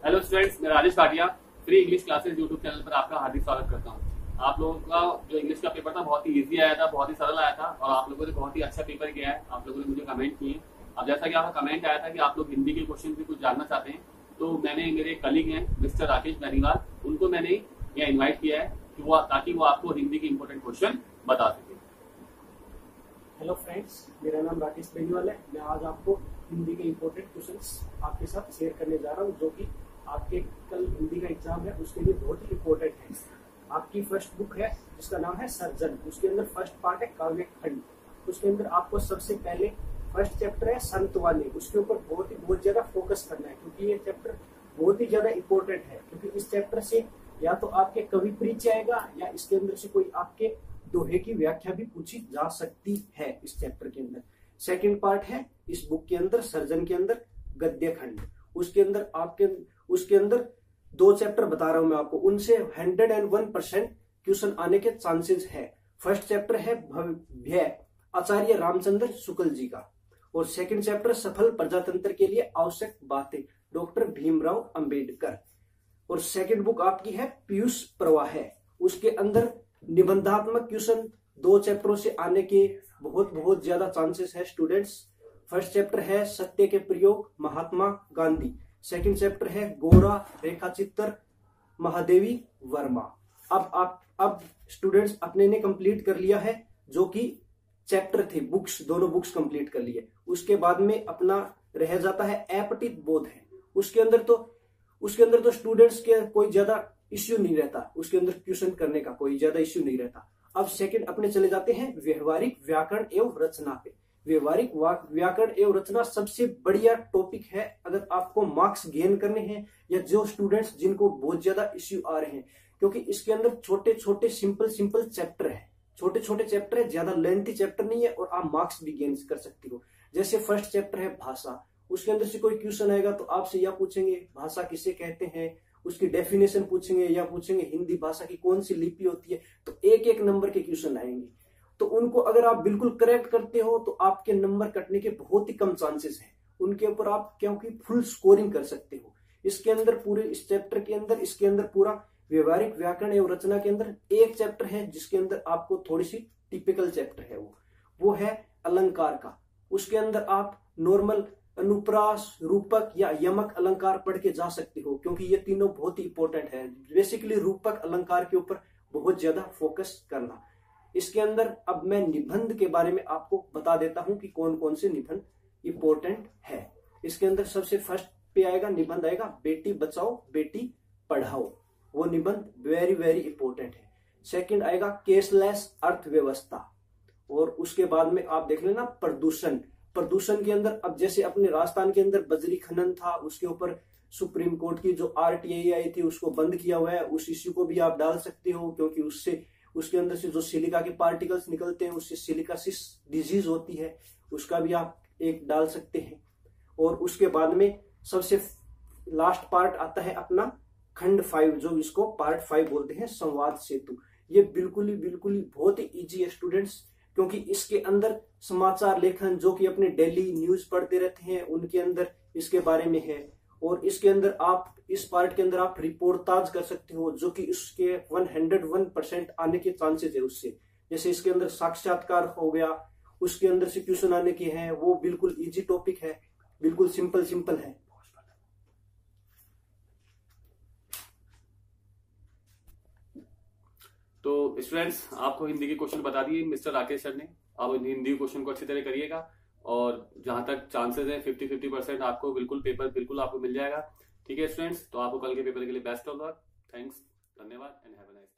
Hello students, मैं Rajesh Bhatia free English classes YouTube channel पर आपका हार्दिक स्वागत करता हूं। आप लोगों का जो इंग्लिश का पेपर था बहुत ही इजी आया था, बहुत ही सरल आया था और आप लोगों ने बहुत ही अच्छा पेपर किया है। आप लोगों ने मुझे कमेंट किए। अब जैसा कि आपका कमेंट आया था कि आप लोग हिंदी के क्वेश्चन भी कुछ जानना चाहते हैं, तो मैंने मेरे कलीग हैं मिस्टर राकेश बेनीवाल, उनको मैंने यहाँ इन्वाइट किया है कि ताकि वो आपको हिंदी के इंपॉर्टेंट क्वेश्चन बता सके। हेलो फ्रेंड्स, मेरा नाम राकेश बेनीवाल है। मैं आज आपको हिंदी के इम्पोर्टेंट क्वेश्चंस आपके साथ शेयर करने जा रहा हूं, जो कि आपके कल हिंदी का एग्जाम है उसके लिए बहुत ही इम्पोर्टेंट है। आपकी फर्स्ट बुक है जिसका नाम है सर्जन। उसके अंदर फर्स्ट पार्ट है काव्य खंड। उसके अंदर आपको सबसे पहले फर्स्ट चैप्टर है संतवाणी, उसके ऊपर बहुत ज्यादा फोकस करना है, क्योंकि ये चैप्टर बहुत ही ज्यादा इम्पोर्टेंट है। क्योंकि इस चैप्टर से या तो आपके कवि परिचय आएगा या इसके अंदर से कोई आपके दोहे की व्याख्या भी पूछी जा सकती है इस चैप्टर के अंदर। सेकंड पार्ट है इस बुक के अंदर सर्जन के अंदर गद्य खंड। उसके अंदर 2 चैप्टर बता रहा हूं मैं आपको, उनसे 101% क्वेश्चन आने के चांसेस है। फर्स्ट चैप्टर है भव्य आचार्य रामचंद्र शुक्ल जी का, और सेकंड चैप्टर सफल प्रजातंत्र के लिए आवश्यक बातें डॉक्टर भीमराव अंबेडकर। और सेकंड बुक आपकी है पीयूष प्रवाह है। उसके अंदर निबंधात्मक क्वेश्चन 2 चैप्टरों से आने के बहुत ज्यादा चांसेस है स्टूडेंट्स। फर्स्ट चैप्टर है सत्य के प्रयोग महात्मा गांधी। सेकंड चैप्टर है गोरा रेखाचित्र महादेवी वर्मा। अब स्टूडेंट्स अपने ने कंप्लीट कर लिया है जो कि चैप्टर थे, दोनों बुक्स कंप्लीट कर लिए। उसके बाद में अपना रह जाता है अपठित बोध है। उसके अंदर तो स्टूडेंट्स के कोई ज्यादा इश्यू नहीं रहता, उसके अंदर क्वेश्चन करने का कोई ज्यादा इश्यू नहीं रहता। अब सेकंड अपने चले जाते हैं व्यवहारिक व्याकरण एवं रचना पे। व्यवहारिक व्याकरण एवं रचना सबसे बढ़िया टॉपिक है अगर आपको मार्क्स गेन करने हैं या जो स्टूडेंट्स जिनको बहुत ज्यादा इश्यू आ रहे हैं, क्योंकि इसके अंदर छोटे छोटे सिंपल चैप्टर है, छोटे चैप्टर है, ज्यादा लेंथी चैप्टर नहीं है, और आप मार्क्स भी गेन कर सकते हो। जैसे फर्स्ट चैप्टर है भाषा, उसके अंदर से कोई क्वेश्चन आएगा तो आपसे यह पूछेंगे भाषा किसे कहते हैं, उसकी डेफिनेशन पूछेंगे, या पूछेंगे हिंदी भाषा की कौन सी लिपि होती है। तो एक नंबर के क्वेश्चन आएंगे, तो उनको अगर आप बिल्कुल करेक्ट करते हो तो आपके नंबर कटने के बहुत ही कम चांसेस हैं। उनके ऊपर आप क्योंकि फुल स्कोरिंग कर सकते हो। इसके अंदर पूरे इस चैप्टर के अंदर इसके अंदर पूरा व्यवहारिक व्याकरण एवं रचना के अंदर एक चैप्टर है जिसके अंदर आपको थोड़ी सी टिपिकल चैप्टर है, वो है अलंकार का। उसके अंदर आप नॉर्मल अनुप्रास रूपक या यमक अलंकार पढ़ के जा सकते हो, क्योंकि ये तीनों बहुत ही इंपॉर्टेंट है। बेसिकली रूपक अलंकार के ऊपर बहुत ज्यादा फोकस करना। इसके अंदर अब मैं निबंध के बारे में आपको बता देता हूं कि कौन कौन से निबंध इंपॉर्टेंट है। इसके अंदर सबसे फर्स्ट पे आएगा निबंध आएगा बेटी बचाओ बेटी पढ़ाओ, वो निबंध वेरी इंपॉर्टेंट है। सेकंड आएगा केसलेस अर्थव्यवस्था, और उसके बाद में आप देख लेना प्रदूषण के अंदर अब जैसे अपने राजस्थान के अंदर बजरी खनन था, उसके ऊपर सुप्रीम कोर्ट की जो RTI आई थी उसको बंद किया हुआ है, उस इश्यू को भी आप डाल सकते हो, क्योंकि उसके अंदर से जो सिलिका के पार्टिकल्स निकलते हैं उससे सिलिकासिस डिजीज होती है, उसका भी आप एक डाल सकते हैं। और उसके बाद में सबसे लास्ट पार्ट आता है अपना खंड 5, जो इसको पार्ट 5 बोलते हैं, संवाद सेतु। ये बिल्कुल ही बहुत ही इजी है स्टूडेंट्स, क्योंकि इसके अंदर समाचार लेखन जो कि अपने डेली न्यूज पढ़ते रहते हैं उनके अंदर इसके बारे में है। और इसके अंदर आप इस पार्ट के अंदर आप रिपोर्टाज कर सकते हो, जो कि इसके 101% आने के चांसेस है उससे। जैसे इसके अंदर साक्षात्कार हो गया, उसके अंदर से क्वेश्चन आने के हैं, वो बिल्कुल इजी टॉपिक है, बिल्कुल सिंपल है। तो स्टूडेंट्स, आपको हिंदी के क्वेश्चन बता दिए मिस्टर राकेश सर ने। आप हिंदी क्वेश्चन को अच्छी तरह करिएगा, और जहां तक चांसेस है 50% आपको बिल्कुल आपको मिल जाएगा। ठीक है स्टूडेंट्स, तो आपको कल के पेपर के लिए बेस्ट ऑफ लक। थैंक्स, धन्यवाद and have a nice day.